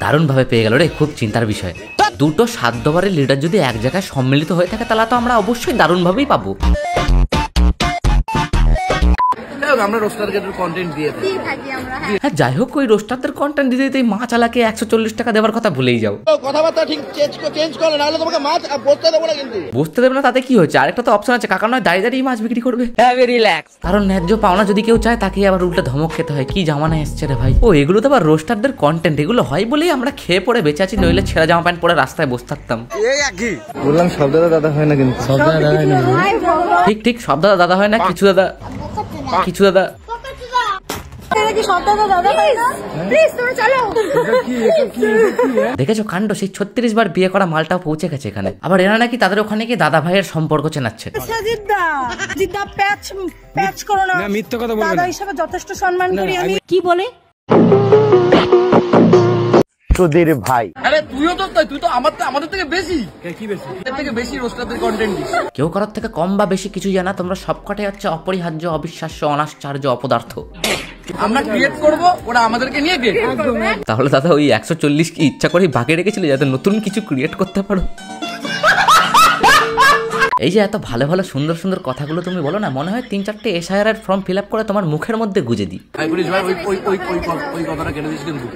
দারুণ ভাবে পেয়ে গেল রে, খুব চিন্তার বিষয়। দুটো 7 ওভারের লিডার যদি এক জায়গায় সম্মিলিত হয়ে থাকে তাহলে তো আমরা অবশ্যই দারুণ ভাবেই পাবো। আমরা রোস্টারকে কন্টেন্ট দিয়ে থাকি আমরা। হ্যাঁ যাই হোক, ওই রোস্টারদের কন্টেন্ট দিতে দিতে মা চালাকে 140 টাকা দেওয়ার কথা ভুলেই যাও। কথাবার্তা ঠিক চেঞ্জ করো, নাহলে তোমাকে মাছ বসতে দেবো না। কিন্তু বসতে দেবে না তাতে কি হয়েছে? আরেকটা তো অপশন আছে, কাকা নয় দাঁড়িয়ে দাঁড়িয়ে মাছ বিক্রি করবে। রিল্যাক্স। কারণ ন্যায্য পাওনা যদি কেউ চায় তাকে আবার উল্টা ধমক খেতে হয়। কি জামানা এসছে রে ভাই। ও এগুলো তো আবার রোস্টারদের কন্টেন্ট, এগুলো হয় বলেই আমরা খেয়ে পড়ে বেঁচে আছি, নইলে ছেঁড়া জামা প্যান্ট পরে রাস্তায় বসে থাকতাম। বললাম সব দাদা হয় না, কিন্তু সব দাদা হয় না। ঠিক ঠিক, সব দাদা হয় না, কিছু দাদা কিছু দাদা। দেখেছো কাণ্ড, সেই 36 বার বিয়ে করা মালটাও পৌঁছে গেছে এখানে। আবার এরা নাকি তাদের ওখানে কি দাদা ভাইয়ের সম্পর্ক চেনাচ্ছে। মিথ্যা কথা বলবেন না, হিসেবে যথেষ্ট সম্মান করি আমি। কি বলে তোদের ভাই? আরে তুইও তো, তুই তো আমাদের থেকে বেশি। কি বেশি? এর থেকে বেশি রোস্টারদের কন্টেন্ট দিস। কেউ কারোর থেকে কম বা বেশি কিছু জানা, তোমরা সবকটাই হচ্ছে অপরিহার্য, অবিশ্বাস্য, অনাশ্চর্য অপদার্থ। আমরা ক্রিয়েট করব, ওরা আমাদেরকে নিয়ে ক্রিয়েট করবে। তাহলে দাদা ওই 140 কি ইচ্ছা করে বাকি রেখেছিল যাতে নতুন কিছু ক্রিয়েট করতে পারো। এই যে এত ভালো ভালো সুন্দর সুন্দর কথাগুলো তুমি বলো না, মনে হয় 3-4টে SIR ফর্ম ফিল আপ করে তোমার মুখের মধ্যে গুজে দিই।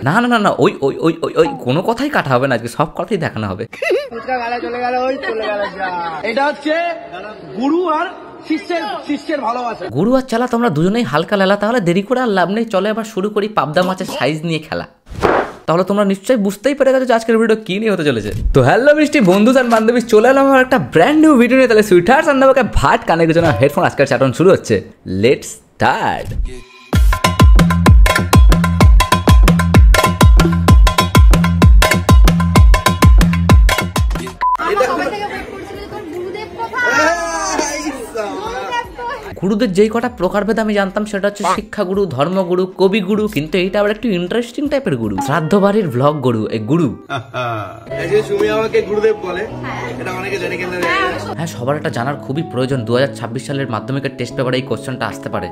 না না না না, ওই ওই ওই ওই ওই কোনো কথাই কাটা হবে না, আজকে সব কথাই দেখানো হবে। এটা হচ্ছে গুরু আর শিষ্যের ভালোবাসা। গুরু আর চালা তোমরা দুজনেই হালকা লেলা, তাহলে দেরি করে আর লাভ নেই, চলে আবার শুরু করি পাবদা মাছের সাইজ নিয়ে খেলা। তাহলে তোমরা নিশ্চয়ই বুঝতেই পেরে গেছো যে আজকের ভিডিও কি নিয়ে হতে চলেছে। তো হ্যালো মিষ্টি বন্ধু আর বান্ধবী, চলে এলাম আমার একটা ব্র্যান্ড নিউ ভিডিও নিয়ে। তাহলে সুইটার্স আর নামকে ভাট কানে কিছু না হেডফোন, আজকের চ্যাটন শুরু হচ্ছে। Let's start. গুরুদের যেই কটা প্রকারভেদ আমি জানতাম সেটা হচ্ছে শিক্ষাগুরু, ধর্মগুরু, কবিগুরু, কিন্তু এইটা আবার একটু ইন্টারেস্টিং টাইপের গুরু, শ্রাদ্ধ বাড়ির ভ্লগ গুরু। এই গুরু হ্যাঁ, সবার এটা জানার খুবই প্রয়োজন। 2026 সালের মাধ্যমিকের টেস্ট পেপারে এই কোশ্চেনটা আসতে পারে।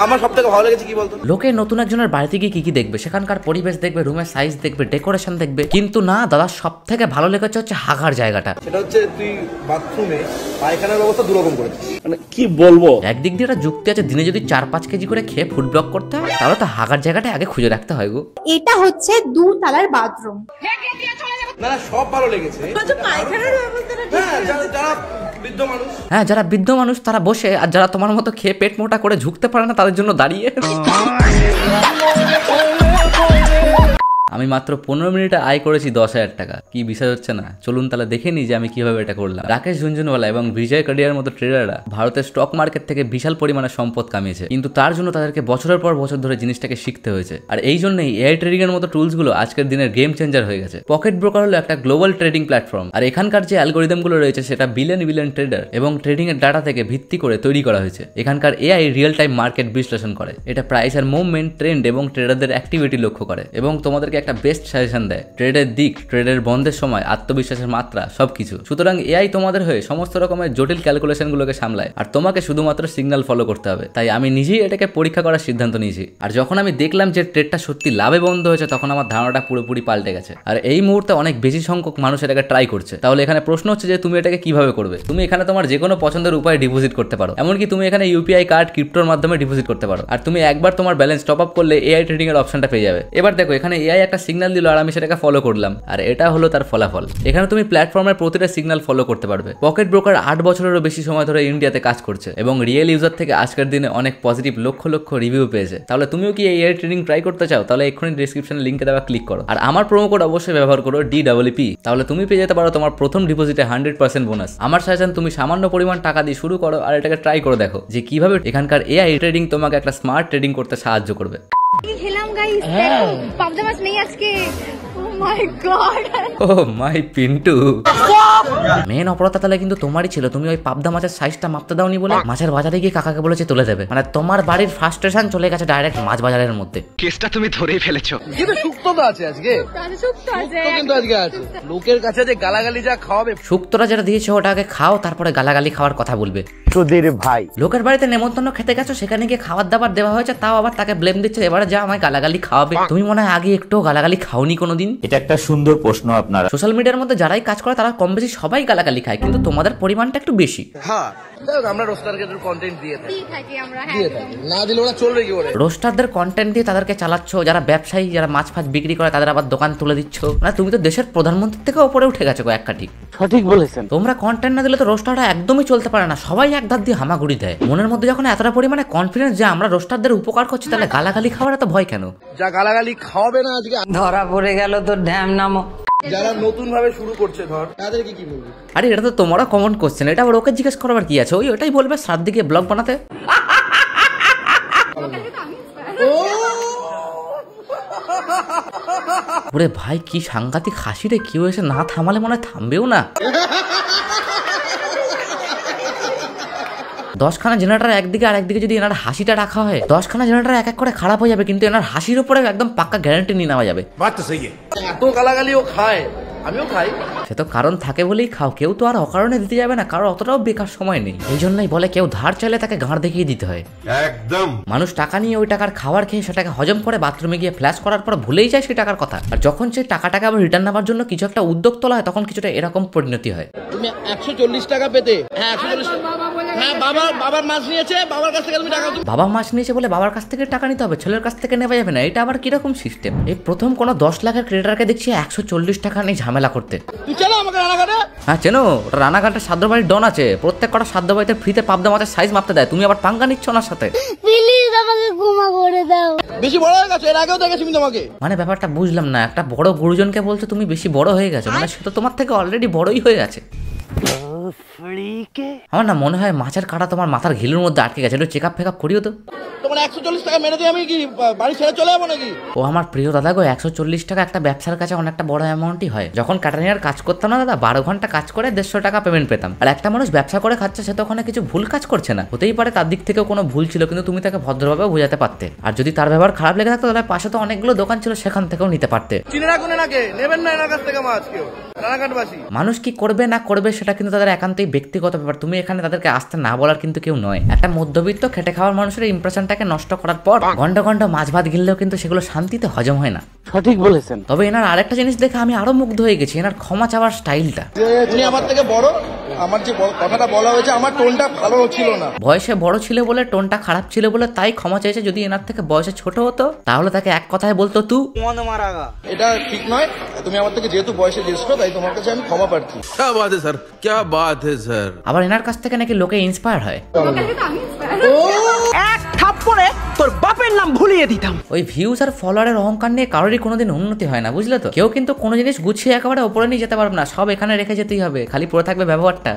আমার সবথেকে ভালো লেগেছে কি বলতো, লোকে নতুন একজনের বাড়িতে গিয়ে কি কি দেখবে, সেখানকার পরিবেশ দেখবে, রুমের সাইজ দেখবে, ডেকোরেশন দেখবে, কিন্তু না দাদা সব থেকে ভালো লেগেছে হচ্ছে হাগার জায়গাটা। সেটা হচ্ছে তুই বাথরুমে পায়খানার ব্যবস্থা দুরকম করেছিস, মানে কি বলবো। একদিক দিয়ে একটা যুক্তি আছে, দিনে যদি 4-5 কেজি করে খেয়ে ফুড ব্লক করতে হয় তাহলে তো হাগার জায়গাটা আগে খুঁজে রাখতে হয় গো। এটা হচ্ছে 2 তলার বাথরুম। না না সব ভালো লেগেছে। হ্যাঁ, যারা বৃদ্ধ মানুষ তারা বসে, আর যারা তোমার মতো খেয়ে পেট মোটা করে ঝুঁকতে পারে না তাদের জন্য দাঁড়িয়ে। আমি মাত্র 15 মিনিটে আয় করেছি 10,000 টাকা। কি বিষয় হচ্ছে না? চলুন তাহলে দেখে নিই যে আমি কিভাবে এটা করলাম। রাকেশ ঝুনঝুনওয়ালা এবং বিজয় কাডিয়ার মতো ট্রেডাররা ভারতের স্টক মার্কেট থেকে বিশাল পরিমাণে সম্পদ কামিয়েছে, কিন্তু তার জন্য তাদেরকে বছরের পর বছর ধরে জিনিসটাকে শিখতে হয়েছে। আর এই জন্যই এআই ট্রেডিং এর মতো টুলস গুলো আজকের দিনের গেম চেঞ্জার হয়ে গেছে। পকেট ব্রোকার হলো একটা গ্লোবাল ট্রেডিং প্ল্যাটফর্ম, আর এখানকার যে অ্যালগোরিদম গুলো রয়েছে সেটা বিলিয়ন ট্রেডার এবং ট্রেডিং এর ডাটা থেকে ভিত্তি করে তৈরি করা হয়েছে। এখানকার এআই রিয়েল টাইম মার্কেট বিশ্লেষণ করে, এটা প্রাইস আর মুভমেন্ট, ট্রেন্ড এবং ট্রেডারদের অ্যাক্টিভিটি লক্ষ্য করে এবং তোমাদেরকে একটা বেস্ট সাজেশন দেয়। ট্রেডের দিক, ট্রেডের বন্ধের সময়, আত্মবিশ্বাসের মাত্রা, সবকিছু। সুতরাং এআই তোমাদের হয়ে সমস্ত রকমের জটিল ক্যালকুলেশন গুলোকে সামলায়, আর তোমাকে শুধুমাত্র সিগন্যাল ফলো করতে হবে। তাই আমি নিজেই এটাকে পরীক্ষা করার সিদ্ধান্ত নিয়েছি। আর যখন আমি দেখলাম যে ট্রেডটা সত্যি লাভে বন্ধ হয়েছে, তখন আমার ধারণাটা পুরোপুরি পাল্টে গেছে। আর এই মুহূর্তে অনেক বেশি সংখ্যক মানুষ এটাকে ট্রাই করছে। তাহলে এখানে প্রশ্ন হচ্ছে যে তুমি এটাকে কিভাবে করবে। তুমি এখানে তোমার যে কোনো পছন্দের উপায়ে ডিপোজিট করতে পারো, এমনকি তুমি এখানে ইউপিআই কার্ড, ক্রিপ্টোর মাধ্যমে ডিপোজিট করতে পারো। আর তুমি একবার তোমার ব্যালেন্স টপ আপ করলে এআই ট্রেডিং এর অপশনটা পেয়ে যাবে। এবার দেখো, এখানে এআই একটা সিগন্যাল দিল আর আমি সেটাকে ফলো করলাম, আর এটা হলো তার ফলাফল। এখানে তুমি প্ল্যাটফর্মের প্রতিটা সিগন্যাল ফলো করতে পারবে। পকেট ব্রোকার 8 বছরেরও বেশি সময় ধরে ইন্ডিয়াতে কাজ করছে এবং রিয়েল ইউজার থেকে আজকের দিনে অনেক পজিটিভ লক্ষ রিভিউ পেয়েছে। তাহলে তুমিও কি এআই ট্রেডিং ট্রাই করতে চাও? তাহলে এক্ষুনি ডেসক্রিপশনে লিংকে দেওয়া ক্লিক করো, আর আমার প্রোমো কোড অবশ্যই ব্যবহার করো DWP। তাহলে তুমি পেয়ে যেতে পারো তোমার প্রথম ডিপোজিটে 100% বোনাস। আমার সাজেশন, তুমি সামান্য পরিমাণ টাকা দিয়ে শুরু করো আর এটাকে ট্রাই করে দেখো যে কিভাবে এখানকার এআই ট্রেডিং তোমাকে একটা স্মার্ট ট্রেডিং করতে সাহায্য করবে। খেলাম গাইস, পাবদা মাছ নেই আজকে। মাই গড, ও মাই পিন্টু। মেন অপরাধ তাহলে কিন্তু তোমারই ছিল, তুমি ওই পাবদা মাছের সাইজটা মাপতে দাওনি বলে মাছের বাজারে গিয়ে কাকাকে বলেছে তুলে দেবে। মানে তোমার বাড়ির ফ্রাস্ট্রেশন চলে গেছে ডাইরেক্ট মাছ বাজারের মধ্যে। কেসটা তুমি ধরেই ফেলেছো। কিন্তু শুক্তোটা আছে আজকে, কিন্তু আজকে আছে। লোকের কাছে যে গালাগালি যা খাওয়াবে, শুক্তোটা যেটা দিয়েছে ওটাকে খাও, তারপরে গালাগালি খাওয়ার কথা বলবে। সুধীর ভাই। লোকের বাড়িতে নেমন্তন্ন খেতে গেছো, সেখানে গিয়ে খাবার দাবার দেওয়া হয়েছে, তাও আবার তাকে ব্লেম দিচ্ছে এবারে যা আমায় গালাগালি খাওয়াবে। তুমি মনে হয় আগে একটু গালাগালি খাওনি কোনোদিন? এটা একটা সুন্দর প্রশ্ন আপনারা। সোশ্যাল মিডিয়ার মধ্যে যারাই কাজ করে তারা কম বেশি সবাই গালাগালি খায়, কিন্তু তোমাদের পরিমাণটা একটু বেশি। হ্যাঁ আমরা রোস্টারদের কন্টেন্ট দিয়ে থাকি আমরা, দিয়ে থাকি, না দিলে ওরা চলবে কি করে? রোস্টারদের কন্টেন্ট দিয়ে তাদেরকে চালাচ্ছ, যারা ব্যবসায়ী যারা মাছ ফাছ বিক্রি করে তাদের আবার দোকান তুলে দিচ্ছ। মানে তুমি তো দেশের প্রধানমন্ত্রীর থেকে উপরে উঠে গেছো এক কাঠি। সঠিক বলেছেন। তোমরা কন্টেন্ট না দিলে তো রোস্টাররা একদমই চলতে পারে না, সবাই এক ধার দিয়ে হামাগুড়ি দেয়। মনের মধ্যে যখন এতটা পরিমাণে কনফিডেন্স যে আমরা রোস্টারদের উপকার করছি, তাহলে গালাগালি খাওয়ার এত ভয় কেন? যা গালাগালি খাওয়াবে না আজকে ধরা পড়ে গেল তো ঢ্যাম নামো। যারা নতুন ভাবে শুরু করছে ধর, তাদেরকে কি বলবি? আরে এটা তো তোমারও কমন কোশ্চেন, এটা আবার ওকে জিজ্ঞেস করবার কি আছে? ওটাই বলবে সাত দিকে ব্লগ বানাতে। ওরে ভাই কি সাংঘাতিক হাসি রে, কেউ এসে না থামালে মনে হয় থামবেও না। 10খানা জেনারেটর একদিকে আর একদিকে যদি এনার হাসিটা রাখা হয়, 10খানা জেনারেটর এক এক করে খারাপ হয়ে যাবে, কিন্তু এনার হাসির উপরে একদম পাক্কা গ্যারান্টি নিয়ে নেওয়া যাবে। এত গালাগালি ও খায়, আমিও খাই। সে তো কারণ থাকে বলেই খাও, কেউ তো আর অকারণে দিতে যাবে না, কারো অতটাও বেকার সময় নেই। এই জন্যই বলে কেউ ধার চাইলে তাকে ঘাড় দেখিয়ে দিতে হয়। একদম মানুষ টাকা নিয়ে ওই টাকার খাবার খেয়ে সেটাকে হজম করে বাথরুমে গিয়ে ফ্ল্যাশ করার পর ভুলেই যায় সেই টাকার কথা। আর যখন সেই টাকাটাকে আবার রিটার্ন নেওয়ার জন্য কিছু একটা উদ্যোগ তোলা হয়, তখন কিছুটা এরকম পরিণতি হয়। তুমি 140 টাকা পেতে, হ্যাঁ 140, হ্যাঁ বাবার মাছ নিয়েছে, বাবার কাছ থেকে তুমি টাকা, বাবা মাছ নিয়েছে বলে বাবার কাছ থেকে টাকা নিতে হবে, ছেলের কাছ থেকে নেওয়া যাবে না। এটা আবার কিরকম সিস্টেম? এই প্রথম কোনো 10 লাখের ক্রেডিটারকে দেখছি 140 টাকা নিয়ে ঝামেলা করতে। তুই চলো আমাকে রানাঘাটে। হ্যাঁ চেনো, ওটা রানাঘাটের সাধ্য বাড়ির ডন আছে, প্রত্যেক কটা সাধ্য বাড়িতে ফ্রিতে পাবদা মাছের সাইজ মাপতে দেয়। তুমি আবার পাঙ্গা নিচ্ছ ওনার সাথে। প্লিজ আমাকে ক্ষমা করে দাও। বেশি বড় হয়ে গেছে, এর আগেও দেখেছি আমি তোমাকে। মানে ব্যাপারটা বুঝলাম না, একটা বড় গুরুজনকে বলছো তুমি বেশি বড় হয়ে গেছো, মানে সে তো তোমার থেকে অলরেডি বড়ই হয়ে গেছে। আমার না মনে হয় মাছের কাঁটা তোমার মাথার ঘিলুর মধ্যে আটকে গেছে, একটু চেক আপ ফেকআপ করিও তো। তোমার 140 টাকা মেরে দিয়ে আমি কি বাড়ি ছেড়ে চলে যাবো নাকি? ও আমার প্রিয় দাদা গো, 140 টাকা একটা ব্যবসার কাছে অনেকটা বড় অ্যামাউন্টই হয়। যখন ক্যাটারিংয়ের কাজ করতাম না দাদা, 12 ঘন্টা কাজ করে 150 টাকা পেমেন্ট পেতাম। আর একটা মানুষ ব্যবসা করে খাচ্ছে, সে তো ওখানে কিছু ভুল কাজ করছে না, হতেই পারে তার দিক থেকেও কোনো ভুল ছিল, কিন্তু তুমি তাকে ভদ্রভাবে বোঝাতে পারতে। আর যদি তার ব্যবহার খারাপ লেগে থাকতো, তাহলে পাশে তো অনেকগুলো দোকান ছিল, সেখান থেকেও নিতে পারতে। চিনে রাখুন নাকি নেবেন না এনার কাছ থেকে মাছ কেউ, রানাঘাটবাসী। মানুষ কি করবে না করবে সেটা কিন্তু তাদের একান্তই ব্যক্তিগত ব্যাপার, তুমি এখানে তাদেরকে আসতে না বলার কিন্তু কেউ নয়। একটা মধ্যবিত্ত খেটে খাওয়ার মানুষের ইমপ্রেশনটাকে নষ্ট করার পর ঘন্টা ঘন্টা মাছ ভাত গিললেও কিন্তু সেগুলো শান্তিতে হজম হয় না। সঠিক বলেছেন। তবে এনার আরেকটা জিনিস দেখে আমি আরো মুগ্ধ হয়ে গেছি, এনার ক্ষমা চাওয়ার স্টাইলটা। উনি আমার থেকে বড়, আমার যে কথাটা বলা হয়েছে আমার টোনটা ভালো ছিল না। বয়সে বড় ছিল বলে, টোনটা খারাপ ছিল বলে তাই ক্ষমা চাইছে। যদি এনার থেকে বয়সে ছোট হতো তাহলে তাকে এক কথায় বলতো তুই। এটা ঠিক নয়, তুমি আমার থেকে যেহেতু বয়সে জ্যেষ্ঠ তাই তোমার কাছে আমি ক্ষমা প্রার্থী। क्या बात है सर, क्या बात है सर। আবার এনার কাছ থেকে নাকি লোকে ইন্সপায়ার হয়। এক থাপ্পড়ে তোর বাপের নাম ভুলিয়ে দিতাম। ওই ভিউজ আর ফলোয়ারের অহংকার নিয়ে কারোরই কোনোদিন উন্নতি হয় না, বুঝলে তো? কেউ কিন্তু কোনো জিনিস গুছিয়ে একেবারে উপরে নিয়ে যেতে পারবে না, সব এখানে রেখে যেতেই হবে, খালি পড়ে থাকবে ব্যবহারটা।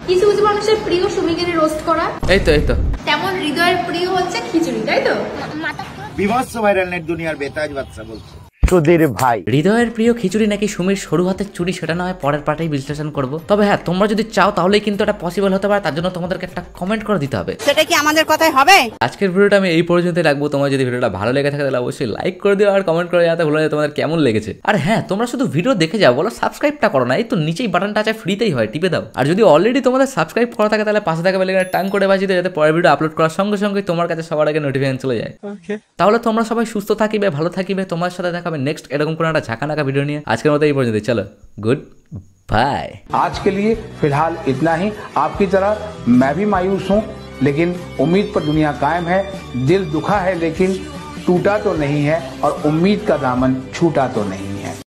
কিছু কিছু মানুষের প্রিয় সুমিকে রোস্ট করা, এই তো তেমন হৃদয়ের প্রিয় হচ্ছে খিচুড়ি, তাই তো? বিভৎস ভাইরাল নেট দুনিয়ার বেতাজ বাচ্চা বলছে। সুধীর ভাই। হৃদয়ের প্রিয় খিচুড়ি নাকি সুমির সরু হাতের চুড়ি, সেটা না হয় পরের পার্টেই বিশ্লেষণ করবো। তবে হ্যাঁ, তোমরা যদি চাও তাহলেই কিন্তু এটা পসিবল হতে পারে, তার জন্য তোমাদেরকে একটা কমেন্ট করে দিতে হবে। সেটা কি আমাদের কথাই হবে? আজকের ভিডিওটা আমি এই পর্যন্তই রাখবো। তোমার যদি ভিডিওটা ভালো লেগে থাকে তাহলে অবশ্যই লাইক করে দিও, আর কমেন্ট করে জানাতে ভুলো না তোমাদের কেমন লেগেছে। আর হ্যাঁ, তোমরা শুধু ভিডিও দেখে যাও, বলো সাবস্ক্রাইবটা করো না, এই তো নিচেই বাটনটা আছে, ফ্রিতেই হয়, টিপে দাও। আর যদি অলরেডি তোমাদের সাবস্ক্রাইব করা থাকে তাহলে পাশে থাকা বেল টাং করে বাজিয়ে দাও, যাতে পরের ভিডিও আপলোড করার সঙ্গে সঙ্গে তোমার কাছে সবার আগে নোটিফিকেশন চলে যায়। তাহলে তোমরা সবাই সুস্থ থাকিবে, ভালো থাকিবে, তোমার সাথে দেখাবে নেক্সট এরকম কোনো একটা ঝাঁকানাকা ভিডিও নিয়ে। আজকের মতো এই পর্যন্ত, চলো গুড बाय। आज के लिए फिलहाल इतना ही। आपकी तरह मैं भी मायूस हूँ, लेकिन उम्मीद पर दुनिया कायम है। दिल दुखा है लेकिन टूटा तो नहीं है, और उम्मीद का दामन छूटा तो नहीं है।